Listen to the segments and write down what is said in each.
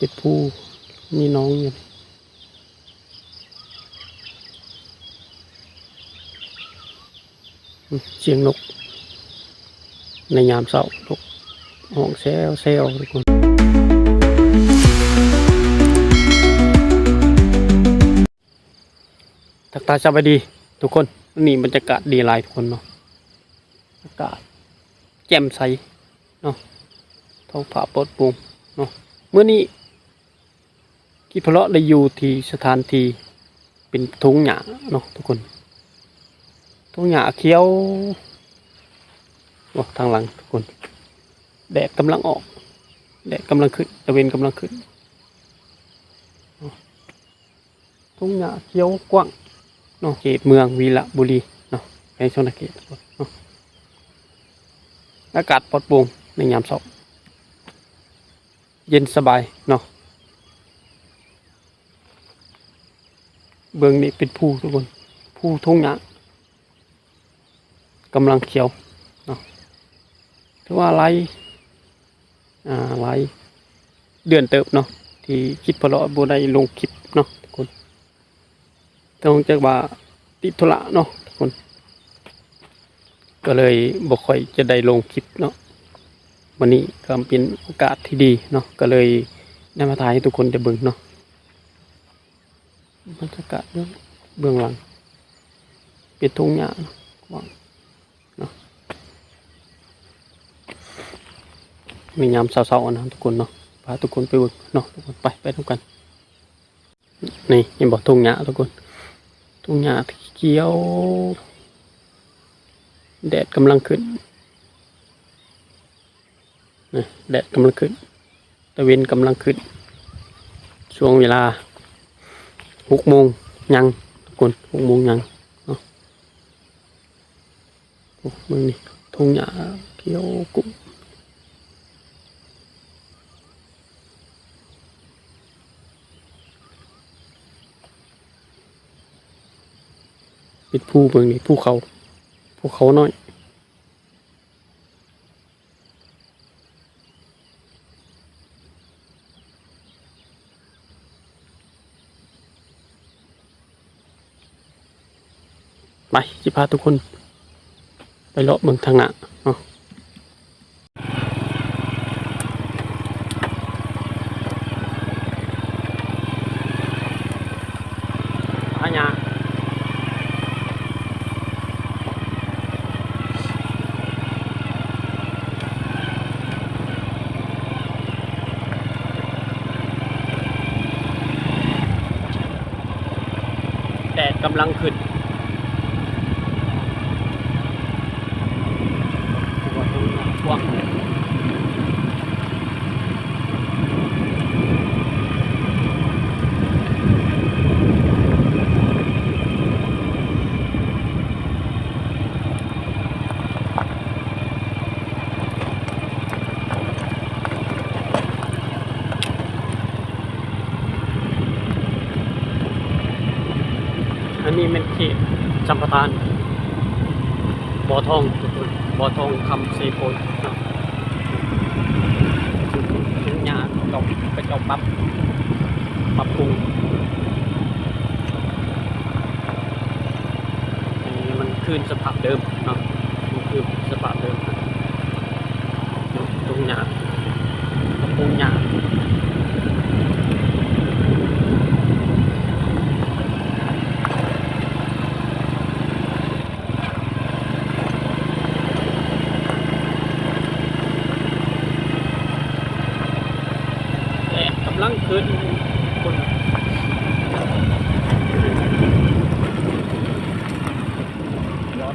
เป็ดผู้มีน้องอยู่เสียงนกในยามเช้านกห้องแซวแซวทุกคนทักทายสวัสดีทุกคนนี่บรรยากาศดีหลายทุกคนเนาะอากาศแจ่มใสเนาะท้องฟ้าโปร่งโปร่งเนาะเมื่อนี้กิเพราะได้อยู่ที่สถานที่เป็นทุ่งหญ้าเนาะทุกคนทุ่งหญ้าเขียวโอ้ทางหลังทุกคนแดดกำลังออกแดดกำลังขึ้นตะเวนกำลังขึ้นทุ่งหญ้าเขียวกว้างเนาะเขตเมืองวีระบุรีเนาะในชนเขตเนาะอากาศปลอดโปร่งในยามเช้าเย็นสบายเนาะเบื้องนี้เป็นภูทุกคนภูทุ่งหญ้ากำลังเขียวเนาะถือว่าไรเดือนเติบเนาะที่คิดพลอบัวได้ลงคลิปเนาะทุกคนต้องจากว่าติดธุระเนาะทุกคนก็เลยบ่ค่อยจะได้ลงคลิปเนาะวันนี้ก็เป็นโอกาสที่ดีเนาะก็เลยได้มาถ่ายให้ทุกคนได้เบิ่งเนาะบรรยากาศเบื้องหลังเป็นทุ่งหญ้าเนาะมียามเช้าๆนะทุกคนเนาะพาทุกคนไปเบิ่งเนาะทุกคนไปทุกกันนี่ยังบอกทุ่งหญ้าทุกคนทุ่งหญ้าเขียวแดดกำลังขึ้นแดดกำลังขึ้นตะเวนกำลังขึ้นช่วงเวลา6 โมงยังทุกคน6 โมงยังเนาะมึงนี่ทุ่งหญ้าเขียวกุ้งเป็นภูเมืองนี่ภูเขาน้อยไปจะพาทุกคนไปเลาะเมืองทางหน้าเนาะอาญาแดดกำลังขึ้นกว้างอันนี้เป็นเขตจำปาทานบ่อทองทุกคนบ่อทองคำเซโพนเนาะทุ่งหญ้ากระจกปรับปรุงอันนี้มันคืนสภาพเดิมเนาะมันคือสภาพเดิมทุ่งหญ้าปรับปรุงหญ้ากำลังขึ้นคนยอด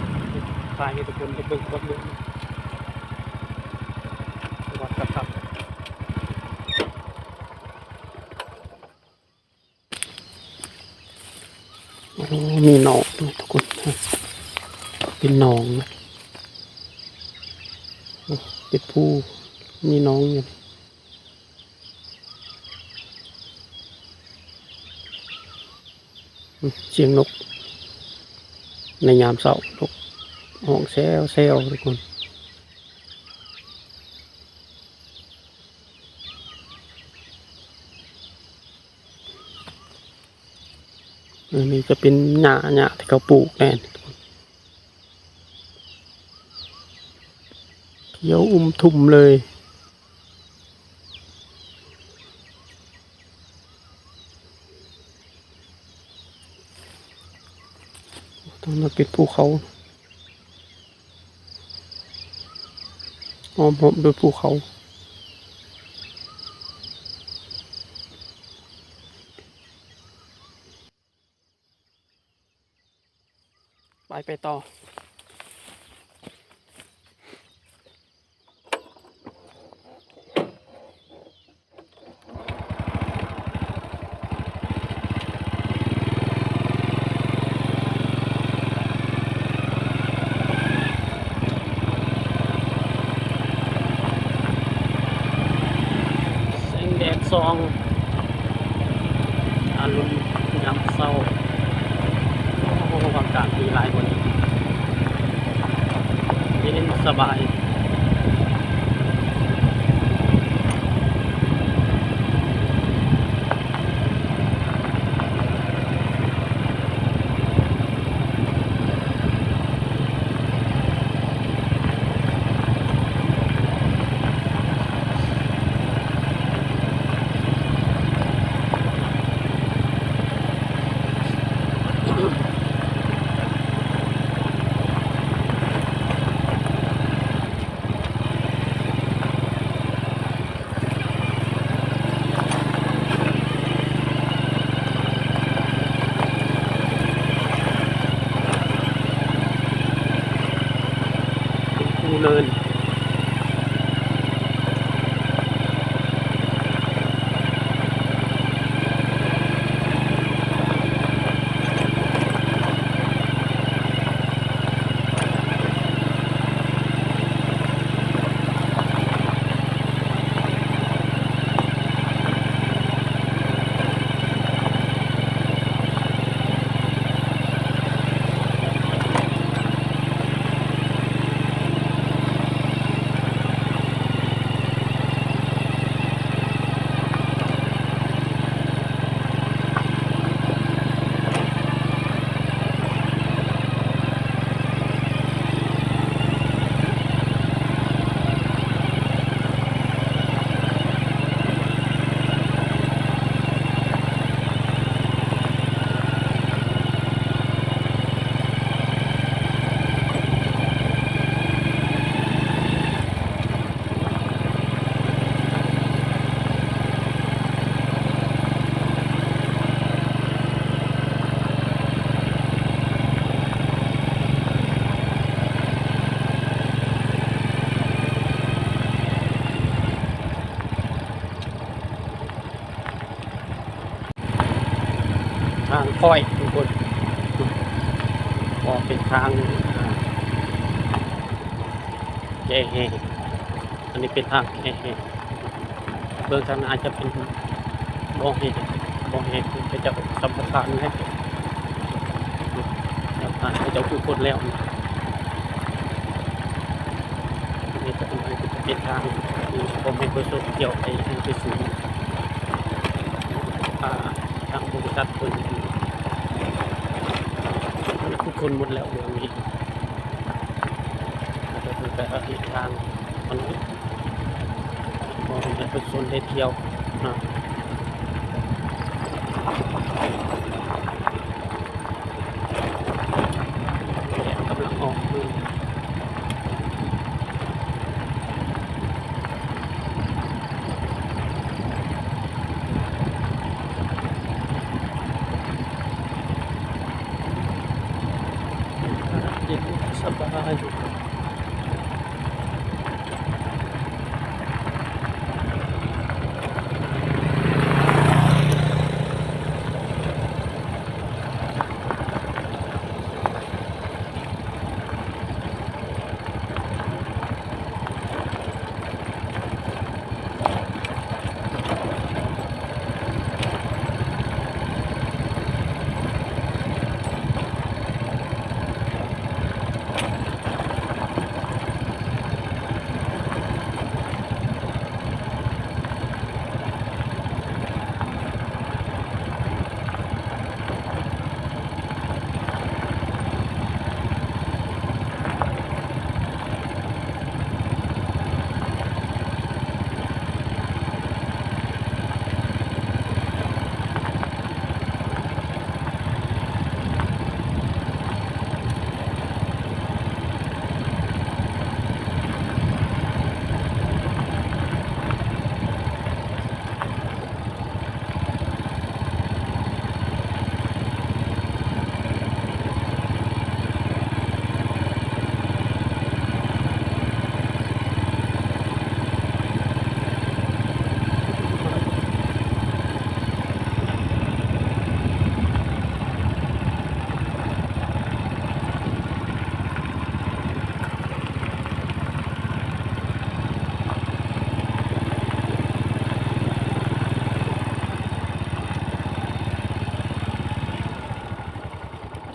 ตายให้ทุกคนได้เบิ่งวัดเบิ่งวัดครับโอ้มีหนองด้วยทุกคนเป็นหนองนะเป็นผู้มีน้องอยู่เสียงนกในยามเช้านกห้องแซวแซวทุกคน อันนี้จะเป็นหญ้าที่เขาปลูกแน่นเขียวทุ่มเลยต้องมาเป็นภูเขาอ้อมโดยภูเขาไปต่อแสงแดดส่องอารมณ์ยามเช้าอากาศดีหลายกว่านี้เย็นสบายเนินทางค่อยทุกคนออกเป็นทางแก่แห่อันนี้เป็นทางแก่แห่เบื้องทางอาจจะเป็นบ่อแห่จะจะสัมปทานให้จะคือคนแล้วนี่จะเป็นทางผมเป็นคนเกี่ยวไปสู่ทางบริษัทคนทุกคนหมดแล้วเรื่องนี้ก็คือการทิศทางมันมองให้ประชาชนได้เที่ยวนะกำลังออกมือสบาย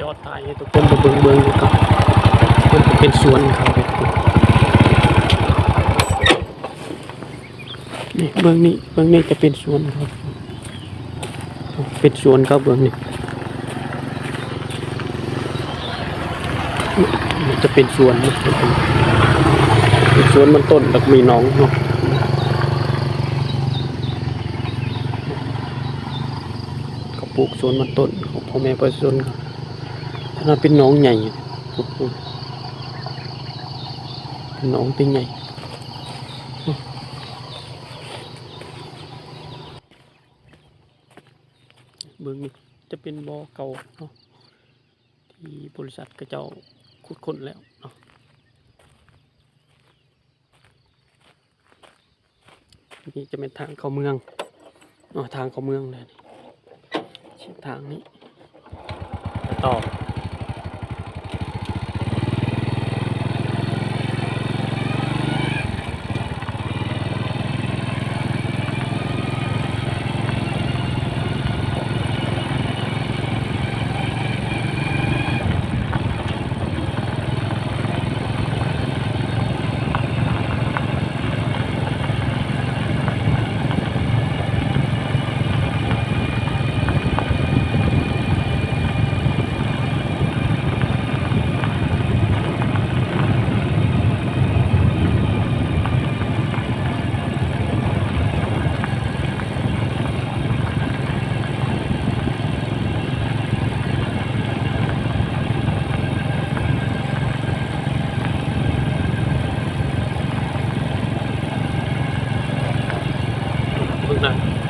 อดถ่ายให้ทุกคนมาเบิ่งดูครับมันจะเป็นสวนเขาเลยทุกคนนี่เบื้องนี้จะเป็นสวนครับเป็นสวนครับเบื้องนี้มันจะเป็นสวนนะเป็นสวนมันต้นแล้วมีหนองเนาะเขาปลูกสวนมันต้นของพ่อแม่ประชาชนครับถ้าเป็นหนองใหญ่เป็นหนองเป็นใหญ่เบื้องนี้จะเป็นบ่อเก่าเนาะที่บริษัทกระเจ้าขุดค้นแล้วเนาะนี่จะเป็นทางเข้าเมืองทางเข้าเมืองเลยทางนี้ต่อ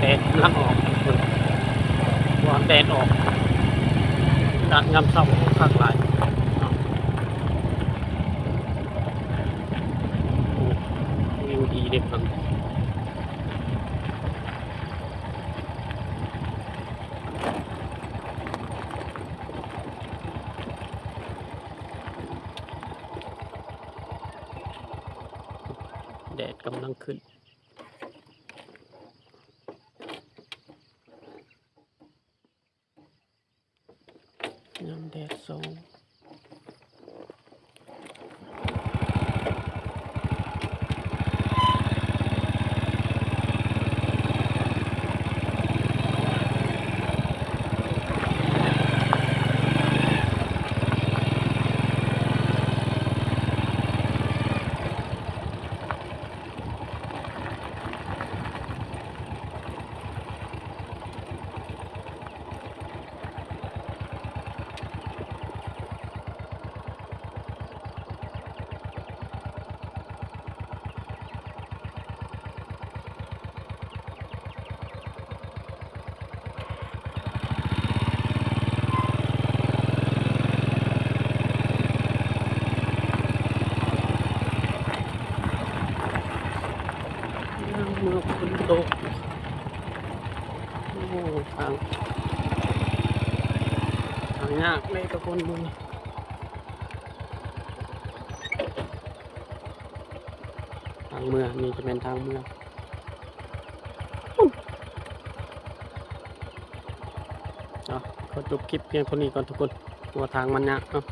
แดดกำลังออกวางแดดออกการงามเศร้าข้างหลายวิวดีเด็ดมันแดดกำลังขึ้นยามแดดส่องเมื่อฝนตกทางยากเลยทุกคนมึงทางเมืองนี่จะเป็นทางเมืองขอจบคลิปเพียงเท่านี้ก่อนทุกคนว่าทางมันยากเนาะ